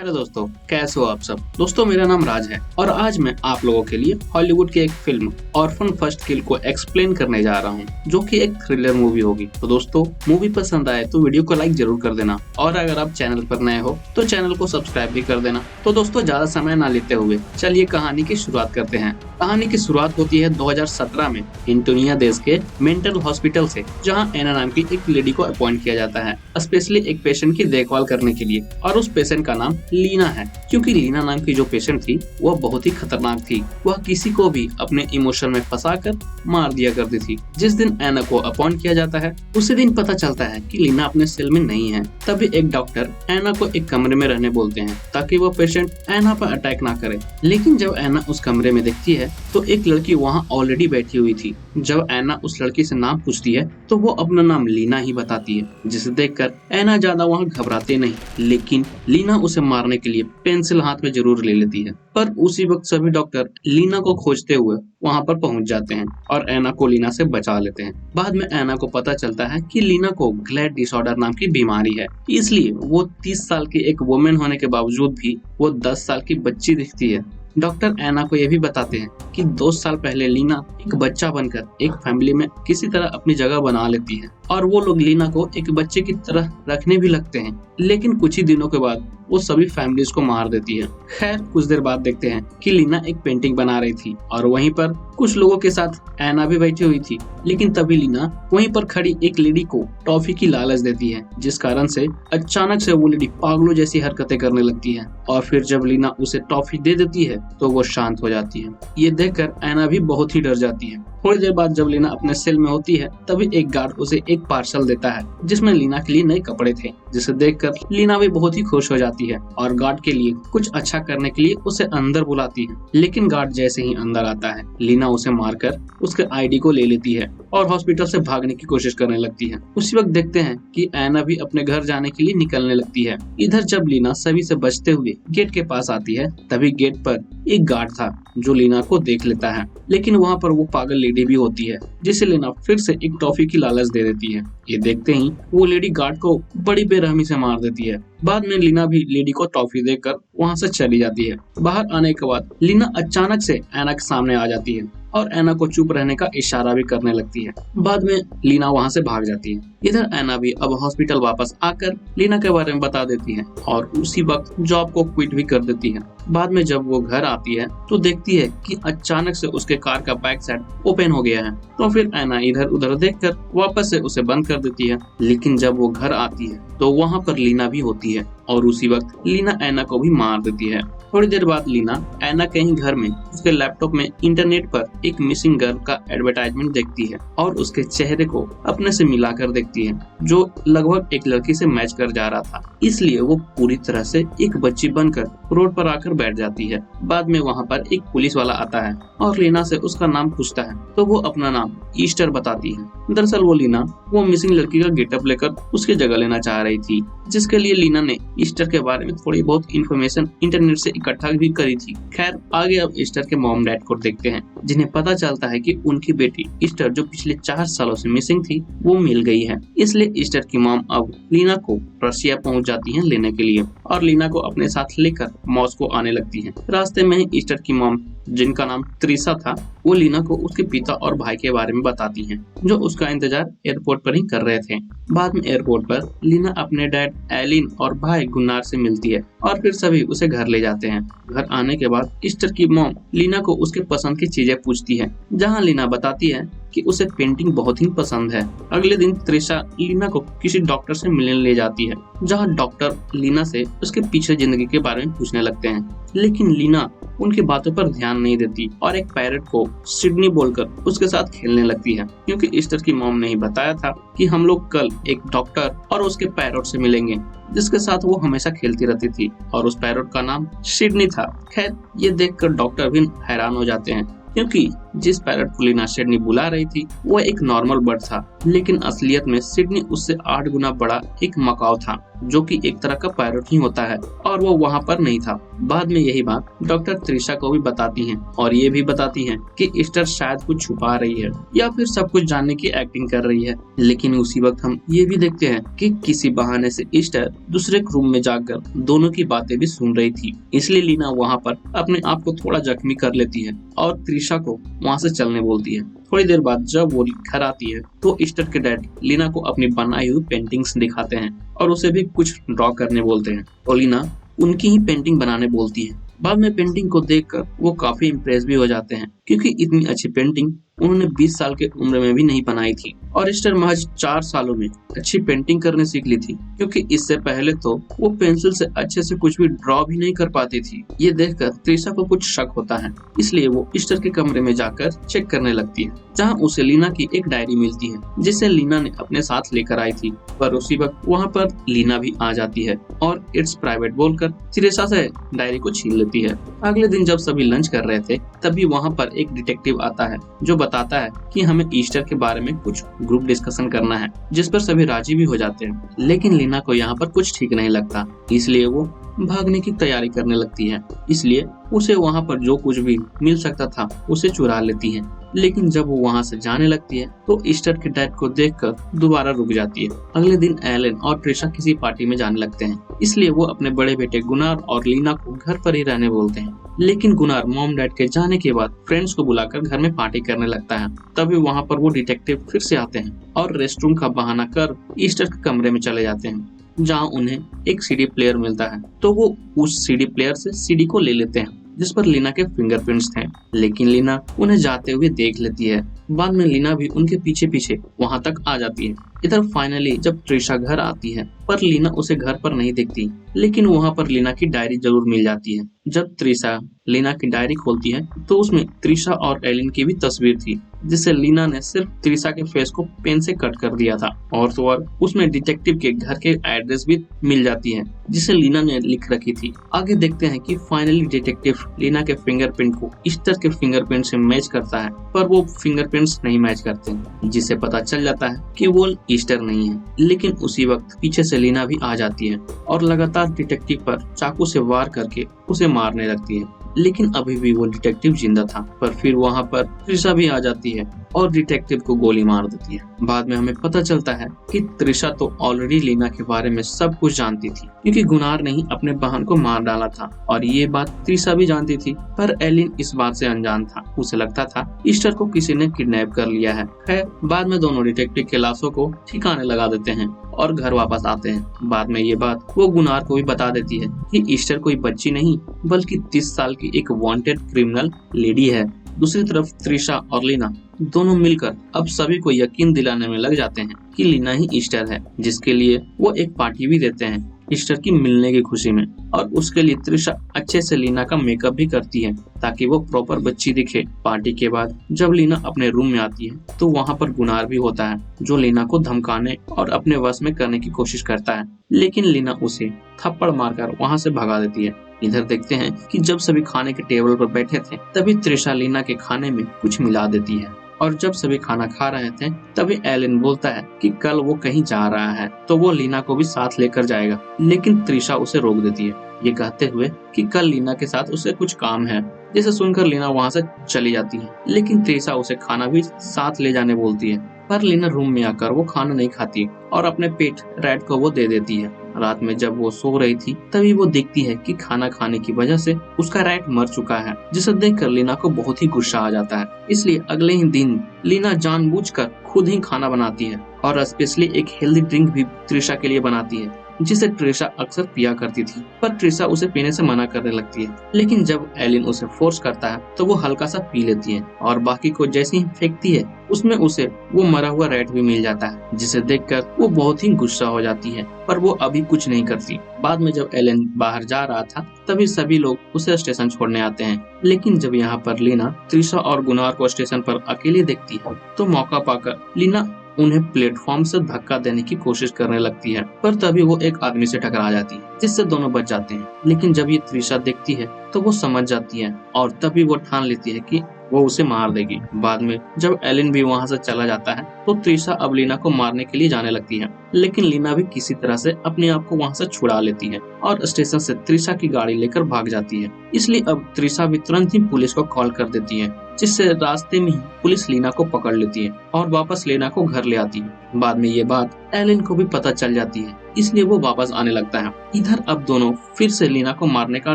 Hello दोस्तों, कैसे हो आप सब। दोस्तों, मेरा नाम राज है और आज मैं आप लोगों के लिए हॉलीवुड की एक फिल्म ऑर्फन फर्स्ट किल को एक्सप्लेन करने जा रहा हूं, जो कि एक थ्रिलर मूवी होगी। तो दोस्तों, मूवी पसंद आए तो वीडियो को लाइक जरूर कर देना और अगर आप चैनल पर नए हो तो चैनल को सब्सक्राइब भी कर देना। तो दोस्तों, ज्यादा समय ना लेते हुए चलिए कहानी की शुरुआत करते हैं। कहानी की शुरुआत होती है 2017 में एंटोनिया देश के मेंटल हॉस्पिटल से, जहां एना नाम की एक लेडी को अपॉइंट किया जाता है स्पेशली एक पेशेंट की देखभाल करने के लिए, और उस पेशेंट का नाम लीना है। क्योंकि लीना नाम की जो पेशेंट थी वह बहुत ही खतरनाक थी। वह किसी को भी अपने इमोशन में फंसाकर मार दिया करती थी। जिस दिन एना को अपॉइंट किया जाता है उसी दिन पता चलता है कि लीना अपने सेल में नहीं है। तभी एक डॉक्टर एना को एक कमरे में रहने बोलते हैं ताकि वह पेशेंट एना पर अटैक ना करे। लेकिन जब एना उस कमरे में देखती है तो एक लड़की वहाँ ऑलरेडी बैठी हुई थी। जब एना उस लड़की से नाम पूछती है तो वो अपना नाम लीना ही बताती है, जिसे देखकर एना ज्यादा वहाँ घबराते नहीं, लेकिन लीना उसे मारने के लिए पेंसिल हाथ में जरूर ले लेती है। पर उसी वक्त सभी डॉक्टर लीना को खोजते हुए वहाँ पर पहुँच जाते हैं और एना को लीना से बचा लेते हैं। बाद में एना को पता चलता है कि लीना को ग्लैड डिसऑर्डर नाम की बीमारी है, इसलिए वो 30 साल की एक वुमेन होने के बावजूद भी वो 10 साल की बच्ची दिखती है। डॉक्टर एना को यह भी बताते हैं कि 2 साल पहले लीना एक बच्चा बनकर एक फैमिली में किसी तरह अपनी जगह बना लेती है और वो लोग लीना को एक बच्चे की तरह रखने भी लगते हैं। लेकिन कुछ ही दिनों के बाद वो सभी फैमिलीज को मार देती है। खैर, कुछ देर बाद देखते हैं कि लीना एक पेंटिंग बना रही थी और वहीं पर कुछ लोगों के साथ एना भी बैठी हुई थी। लेकिन तभी लीना वहीं पर खड़ी एक लेडी को टॉफी की लालच देती है, जिस कारण से अचानक से वो लेडी पागलों जैसी हरकतें करने लगती है और फिर जब लीना उसे टॉफी दे देती है तो वो शांत हो जाती है। ये देखकर एना भी बहुत ही डर जाती है। थोड़ी देर बाद जब लीना अपने सेल में होती है तभी एक गार्ड उसे एक पार्सल देता है जिसमें लीना के लिए नए कपड़े थे, जिसे देखकर लीना भी बहुत ही खुश हो जाती है और गार्ड के लिए कुछ अच्छा करने के लिए उसे अंदर बुलाती है। लेकिन गार्ड जैसे ही अंदर आता है लीना उसे मारकर उसके आईडी को ले लेती है और हॉस्पिटल से भागने की कोशिश करने लगती है। उसी वक्त देखते हैं कि एना भी अपने घर जाने के लिए निकलने लगती है। इधर जब लीना सभी से बचते हुए गेट के पास आती है तभी गेट पर एक गार्ड था जो लीना को देख लेता है, लेकिन वहाँ पर वो पागल लेडी भी होती है जिसे लीना फिर से एक टॉफी की लालच दे देती है। ये देखते ही वो लेडी गार्ड को बड़ी बेरहमी से मार देती है। बाद में लीना भी लेडी को टॉफी देकर वहाँ से चली जाती है। बाहर आने के बाद लीना अचानक से एना के सामने आ जाती है और एना को चुप रहने का इशारा भी करने लगती है। बाद में लीना वहाँ से भाग जाती है। इधर एना भी अब हॉस्पिटल वापस आकर लीना के बारे में बता देती है और उसी वक्त जॉब को क्विट भी कर देती है। बाद में जब वो घर आती है तो देखती है कि अचानक से उसके कार का बैक साइड ओपन हो गया है। तो फिर एना इधर उधर देखकर वापस से उसे बंद कर देती है। लेकिन जब वो घर आती है तो वहाँ पर लीना भी होती है और उसी वक्त लीना एना को भी मार देती है। थोड़ी देर बाद लीना एना के ही घर में उसके लैपटॉप में इंटरनेट पर एक मिसिंग गर्ल का एडवर्टाइजमेंट देखती है और उसके चेहरे को अपने से मिलाकर देखती है, जो लगभग एक लड़की से मैच कर जा रहा था। इसलिए वो पूरी तरह से एक बच्ची बनकर रोड पर आकर बैठ जाती है। बाद में वहाँ पर एक पुलिस वाला आता है और लीना से उसका नाम पूछता है तो वो अपना नाम ईस्टर बताती है। दरअसल वो लीना वो मिसिंग लड़की का गेटअप लेकर उसकी जगह लेना चाह रही थी, जिसके लिए लीना ने ईस्टर के बारे में थोड़ी बहुत इन्फॉर्मेशन इंटरनेट से इकट्ठा भी करी थी। खैर, आगे अब ईस्टर के मॉम डैड को देखते हैं, जिन्हें पता चलता है कि उनकी बेटी ईस्टर जो पिछले 4 सालों से मिसिंग थी वो मिल गई है। इसलिए ईस्टर की मॉम अब लीना को रशिया पहुंच जाती है लेने के लिए और लीना को अपने साथ लेकर मॉस्को आने लगती है। रास्ते में ही ईस्टर की मॉम, जिनका नाम त्रिसा था, वो लीना को उसके पिता और भाई के बारे में बताती हैं, जो उसका इंतजार एयरपोर्ट पर ही कर रहे थे। बाद में एयरपोर्ट पर लीना अपने डैड एलिन और भाई गुन्नार से मिलती है और फिर सभी उसे घर ले जाते हैं। घर आने के बाद ईस्टर की मॉम लीना को उसके पसंद की चीजें पूछती है, जहां लीना बताती है कि उसे पेंटिंग बहुत ही पसंद है। अगले दिन त्रिशा लीना को किसी डॉक्टर से मिलने ले जाती है, जहां डॉक्टर लीना से उसके पीछे जिंदगी के बारे में पूछने लगते हैं। लेकिन लीना उनकी बातों पर ध्यान नहीं देती और एक पैरट को सिडनी बोलकर उसके साथ खेलने लगती है, क्योंकि ईस्टर की मॉम ने ही बताया था कि हम लोग कल एक डॉक्टर और उसके पैरट से मिलेंगे, जिसके साथ वो हमेशा खेलती रहती थी और उस पैरट का नाम सिडनी था। खैर, ये देखकर डॉक्टर भी हैरान हो जाते हैं, क्योंकि जिस पैरट को लीना सिडनी बुला रही थी वो एक नॉर्मल बर्ड था, लेकिन असलियत में सिडनी उससे 8 गुना बड़ा एक मकाऊ था, जो कि एक तरह का पैरट ही होता है, और वो वहाँ पर नहीं था। बाद में यही बात डॉक्टर त्रिशा को भी बताती हैं और ये भी बताती हैं कि ईस्टर शायद कुछ छुपा रही है या फिर सब कुछ जानने की एक्टिंग कर रही है। लेकिन उसी वक्त हम ये भी देखते हैं कि किसी बहाने से ईस्टर दूसरे रूम में जाकर दोनों की बातें भी सुन रही थी, इसलिए लीना वहाँ पर अपने आप को थोड़ा जख्मी कर लेती है और त्रिशा को वहाँ से चलने बोलती है। थोड़ी देर बाद जब वो घर आती है तो ईस्टर के डैड लीना को अपनी बनाई हुई पेंटिंग्स दिखाते हैं और उसे भी कुछ ड्रॉ करने बोलते हैं, तो लीना उनकी ही पेंटिंग बनाने बोलती है। बाद में पेंटिंग को देखकर वो काफी इम्प्रेस भी हो जाते हैं, क्योंकि इतनी अच्छी पेंटिंग उन्होंने 20 साल के उम्र में भी नहीं बनाई थी और ईस्टर महज 4 सालों में अच्छी पेंटिंग करने सीख ली थी, क्योंकि इससे पहले तो वो पेंसिल से अच्छे से कुछ भी ड्रॉ भी नहीं कर पाती थी। ये देखकर त्रिशा को कुछ शक होता है, इसलिए वो ईस्टर के कमरे में जाकर चेक करने लगती है, जहाँ उसे लीना की एक डायरी मिलती है जिसे लीना ने अपने साथ लेकर आई थी। पर उसी वक्त वहाँ पर लीना भी आ जाती है और इट्स प्राइवेट बोलकर त्रिशा से डायरी को छीन लेती है। अगले दिन जब सभी लंच कर रहे थे तभी वहाँ पर एक डिटेक्टिव आता है जो बताता है कि हमें ईस्टर के बारे में कुछ ग्रुप डिस्कशन करना है, जिस पर सभी राजी भी हो जाते हैं। लेकिन लीना को यहाँ पर कुछ ठीक नहीं लगता, इसलिए वो भागने की तैयारी करने लगती है, इसलिए उसे वहाँ पर जो कुछ भी मिल सकता था उसे चुरा लेती है। लेकिन जब वो वहाँ से जाने लगती है तो ईस्टर के डैड को देखकर दोबारा रुक जाती है। अगले दिन एलन और ट्रिशा किसी पार्टी में जाने लगते हैं, इसलिए वो अपने बड़े बेटे गुनार और लीना को घर पर ही रहने बोलते हैं। लेकिन गुनार मॉम डैड के जाने के बाद फ्रेंड्स को बुलाकर घर में पार्टी करने लगता है। तभी वहाँ पर वो डिटेक्टिव फिर से आते हैं और रेस्टरूम का बहाना कर ईस्टर के कमरे में चले जाते हैं, जहाँ उन्हें एक सीडी प्लेयर मिलता है। तो वो उस सीडी प्लेयर से सीडी को ले लेते हैं जिस पर लीना के फिंगरप्रिंट्स थे, लेकिन लीना उन्हें जाते हुए देख लेती है। बाद में लीना भी उनके पीछे पीछे वहां तक आ जाती है। इधर फाइनली जब त्रिशा घर आती है पर लीना उसे घर पर नहीं दिखती, लेकिन वहां पर लीना की डायरी जरूर मिल जाती है। जब त्रिशा लीना की डायरी खोलती है तो उसमें त्रिशा और एलिन की भी तस्वीर थी, जिसे लीना ने सिर्फ त्रिशा के फेस को पेन से कट कर दिया था, और तो और उसमें डिटेक्टिव के घर के एड्रेस भी मिल जाती है जिसे लीना ने लिख रखी थी। आगे देखते हैं कि फाइनली डिटेक्टिव लीना के फिंगरप्रिंट को ईस्टर के फिंगरप्रिंट से मैच करता है, पर वो फिंगरप्रिंट्स नहीं मैच करते, जिससे पता चल जाता है कि वो ईस्टर नहीं है। लेकिन उसी वक्त पीछे से लीना भी आ जाती है और लगातार डिटेक्टिव पर चाकू से वार करके उसे मारने लगती है, लेकिन अभी भी वो डिटेक्टिव जिंदा था। पर फिर वहाँ पर त्रिशा भी आ जाती है और डिटेक्टिव को गोली मार देती है। बाद में हमें पता चलता है कि त्रिशा तो ऑलरेडी लीना के बारे में सब कुछ जानती थी, क्योंकि गुनार ने ही अपने बहन को मार डाला था, और ये बात त्रिशा भी जानती थी। पर एलिन इस बात से अनजान था, उसे लगता था ईस्टर को किसी ने किडनैप कर लिया है। खैर बाद में दोनों डिटेक्टिव के लाशों को ठिकाने लगा देते हैं और घर वापस आते हैं। बाद में ये बात वो गुनार को भी बता देती है कि ईस्टर कोई बच्ची नहीं बल्कि 30 साल की एक वांटेड क्रिमिनल लेडी है। दूसरी तरफ त्रिशा और लीना दोनों मिलकर अब सभी को यकीन दिलाने में लग जाते हैं कि लीना ही ईस्टर है, जिसके लिए वो एक पार्टी भी देते हैं ईस्टर की मिलने की खुशी में। और उसके लिए त्रिशा अच्छे से लीना का मेकअप भी करती है ताकि वो प्रॉपर बच्ची दिखे। पार्टी के बाद जब लीना अपने रूम में आती है तो वहाँ पर गुनार भी होता है, जो लीना को धमकाने और अपने वश में करने की कोशिश करता है, लेकिन लीना उसे थप्पड़ मारकर वहाँ से भगा देती है। इधर देखते हैं कि जब सभी खाने के टेबल पर बैठे थे तभी त्रिशा लीना के खाने में कुछ मिला देती है, और जब सभी खाना खा रहे थे तभी एलिन बोलता है कि कल वो कहीं जा रहा है तो वो लीना को भी साथ लेकर जाएगा, लेकिन त्रिशा उसे रोक देती है, ये कहते हुए कि कल लीना के साथ उसे कुछ काम है। जिसे सुनकर लीना वहाँ से चली जाती है, लेकिन त्रिशा उसे खाना भी साथ ले जाने बोलती है। पर लीना रूम में आकर वो खाना नहीं खाती और अपने पेट रैट को वो दे देती है। रात में जब वो सो रही थी तभी वो देखती है कि खाना खाने की वजह से उसका रैट मर चुका है, जिसे देखकर लीना को बहुत ही गुस्सा आ जाता है। इसलिए अगले ही दिन लीना जानबूझकर खुद ही खाना बनाती है और स्पेशली एक हेल्दी ड्रिंक भी त्रिशा के लिए बनाती है, जिसे त्रिशा अक्सर पिया करती थी। पर त्रिशा उसे पीने से मना करने लगती है, लेकिन जब एलिन उसे फोर्स करता है तो वो हल्का सा पी लेती है और बाकी को जैसे ही फेंकती है उसमें उसे वो मरा हुआ रैट भी मिल जाता है, जिसे देखकर वो बहुत ही गुस्सा हो जाती है, पर वो अभी कुछ नहीं करती। बाद में जब एलिन बाहर जा रहा था तभी सभी लोग उसे स्टेशन छोड़ने आते हैं, लेकिन जब यहाँ पर लीना त्रिशा और गुनार को स्टेशन पर अकेले देखती है तो मौका पाकर लीना उन्हें प्लेटफॉर्म से धक्का देने की कोशिश करने लगती है, पर तभी वो एक आदमी से टकरा जाती है जिससे दोनों बच जाते हैं। लेकिन जब ये त्रिशा देखती है तो वो समझ जाती है और तभी वो ठान लेती है कि वो उसे मार देगी। बाद में जब एलिन भी वहाँ से चला जाता है तो त्रिशा अब लीना को मारने के लिए जाने लगती है, लेकिन लीना भी किसी तरह से अपने आप को वहाँ से छुड़ा लेती है और स्टेशन से त्रिशा की गाड़ी लेकर भाग जाती है। इसलिए अब त्रिशा भी तुरंत ही पुलिस को कॉल कर देती है, जिससे रास्ते में ही पुलिस लीना को पकड़ लेती है और वापस लीना को घर ले आती है। बाद में ये बात एलिन को भी पता चल जाती है, इसलिए वो वापस आने लगता है। इधर अब दोनों फिर से लीना को मारने का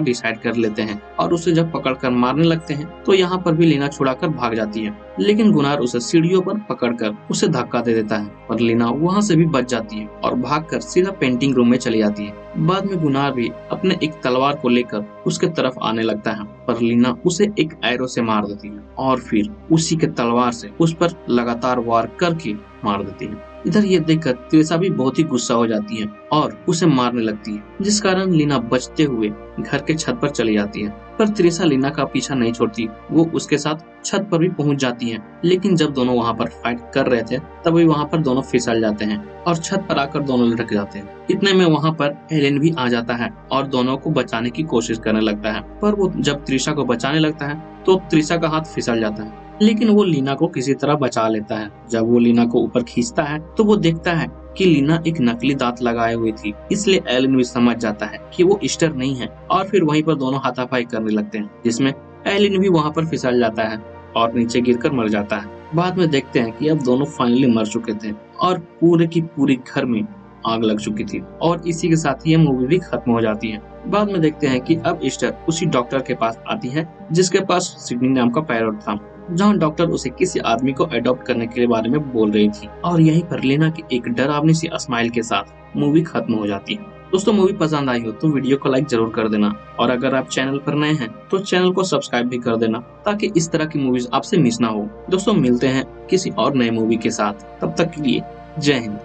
डिसाइड कर लेते हैं और उसे जब पकड़कर मारने लगते हैं तो यहाँ पर भी लीना छुड़ाकर भाग जाती है, लेकिन गुनार उसे सीढ़ियों पर पकड़कर उसे धक्का दे देता है और लीना वहाँ से भी बच जाती है और भागकर सीधा पेंटिंग रूम में चली जाती है। बाद में गुनार भी अपने एक तलवार को लेकर उसके तरफ आने लगता है, पर लीना उसे एक एरो से मार देती है और फिर उसी के तलवार से उस पर लगातार वार करके मार देती है। इधर ये देखकर त्रिशा भी बहुत ही गुस्सा हो जाती है और उसे मारने लगती है, जिस कारण लीना बचते हुए घर के छत पर चली जाती है। पर त्रिशा लीना का पीछा नहीं छोड़ती, वो उसके साथ छत पर भी पहुंच जाती है। लेकिन जब दोनों वहां पर फाइट कर रहे थे तभी वहां पर दोनों फिसल जाते हैं और छत पर आकर दोनों लटक जाते हैं। इतने में वहां पर एलेन भी आ जाता है और दोनों को बचाने की कोशिश करने लगता है, पर वो जब त्रिशा को बचाने लगता है तो त्रिशा का हाथ फिसल जाता है, लेकिन वो लीना को किसी तरह बचा लेता है। जब वो लीना को ऊपर खींचता है तो वो देखता है कि लीना एक नकली दांत लगाए हुई थी, इसलिए एलिन भी समझ जाता है कि वो ईस्टर नहीं है और फिर वहीं पर दोनों हाथापाई करने लगते हैं, जिसमें एलिन भी वहां पर फिसल जाता है और नीचे गिरकर मर जाता है। बाद में देखते हैं कि अब दोनों फाइनली मर चुके थे और पूरे की पूरी घर में आग लग चुकी थी और इसी के साथ ये मूवी भी खत्म हो जाती है। बाद में देखते हैं कि अब ईस्टर उसी डॉक्टर के पास आती है जिसके पास सिडनी नाम का पैरट था, जहाँ डॉक्टर उसे किसी आदमी को अडॉप्ट करने के बारे में बोल रही थी और यहीं पर लीना की एक डरावनी सी स्माइल के साथ मूवी खत्म हो जाती है। दोस्तों मूवी पसंद आई हो तो वीडियो को लाइक जरूर कर देना और अगर आप चैनल पर नए हैं तो चैनल को सब्सक्राइब भी कर देना ताकि इस तरह की मूवीज आपसे मिस ना हो। दोस्तों मिलते हैं किसी और नए मूवी के साथ, तब तक के लिए जय हिंद।